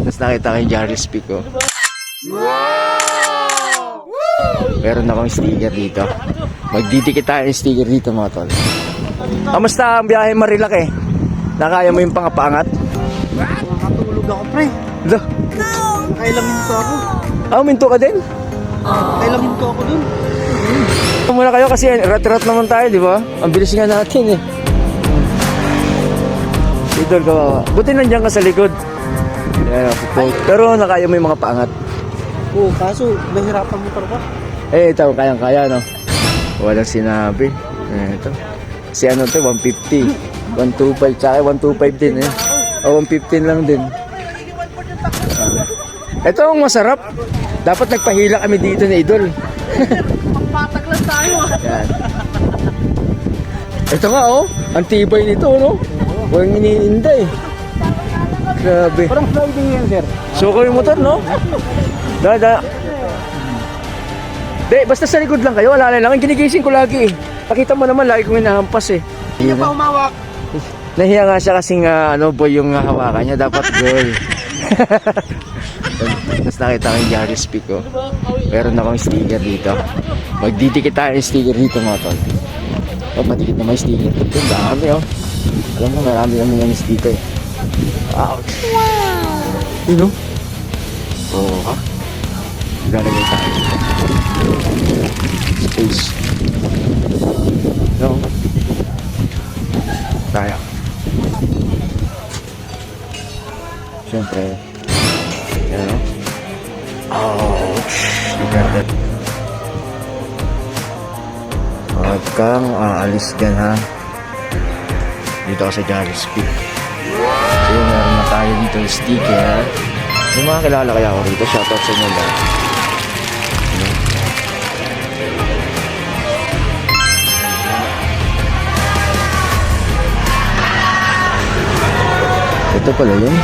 Tapos nakita ko yung Jaris Peak, oh. Meron akong sticker dito. Magdidikit tayo yung sticker dito, mga tol. Kamusta ang biyahe Marilac eh? Nakaya mo yung pangapangat? Nakatulog ako, pre. Ito. Nakailaminto ako. Minto ka din? Nakailaminto ako dun. Muna kayo kasi rat-rat naman tayo, di ba? Ang bilis nga natin eh. Idol, kawawa. Buti nandiyan ka sa likod. Yan, pero nakaya mo yung mga paangat. Oo, kaso nahirapan mo talaga. Eh, ito, kayang-kaya, no? Walang sinabi. Ito. Si ano to, 150. 125, tsaka 125 din eh. O, 115 lang din. Ito ang masarap. Dapat nagpahila kami dito ni Idol. Pagpatag lang tayo. Yan. Ito nga, oh. Ang tibay nito, no? Walang iniinda eh. Grabe. Parang sliding yan, sir. Suko yung motor, no? Dada. De, basta sa likod lang kayo. Wala lang. Ginigising ko lagi eh. Pakita mo naman, lagi kong hinahampas eh. Hindi pa umawak. Nahiya nga siya kasing boy yung hawakan niya. Dapat girl. Tapos nakita ko yung Jaris Peak, oh. Meron akong sticker dito. Magdidikit tayo yung sticker dito, mga tol. Papadikit na may sticker dito. Dami, oh. Alam mo, marami naman yung sticker. Ouch. Yun, oh. Oo, ha? Lalagay tayo. Space. No? Tayo. Siyempre. Yan, no? Ouch. Ligadat. Huwag kang aalis dyan, ha? Dito ako sa Jaris Peak. So, meron na tayo dito yung sticker. May mga kilala kaya ako rito. Shoutout sa inyo lahat. Ito pala yun.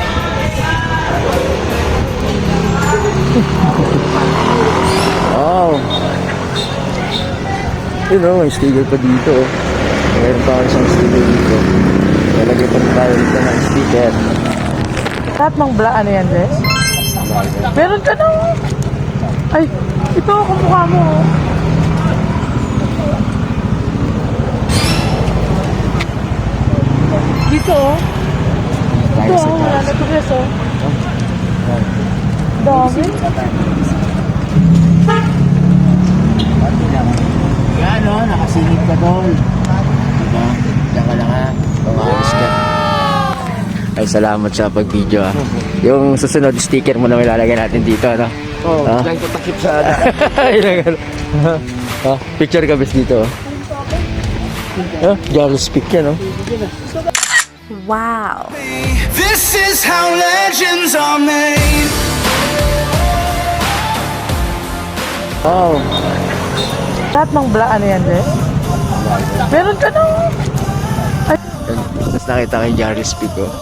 Wow. Yun o, may sticker pa dito. Mayroon pa ako isang sticker dito. Nalagay pa rin tayo dito ng sticker. Lahat ng ano yan, Jess? Meron ka na. Ay, ito kumukha mo. Dito, oh. Ito, oh. Wala na ito, Jess, oh. Dami. Yan o, nakasingit ka doon. Diba? Diyan ka lang ha. Tumakas ka. Ay, salamat sa pag-video ha. Yung susunod sticker mo na may lalagay natin dito, ano? Oo, lang ko takip sa picture ka bes dito. Jaris Peak yan, no? Wow. This is how legends are made. Wow. Lahat ng ano yan, Jess? Meron ka na. Tapos nakita ko yung Jaris Peak, oh.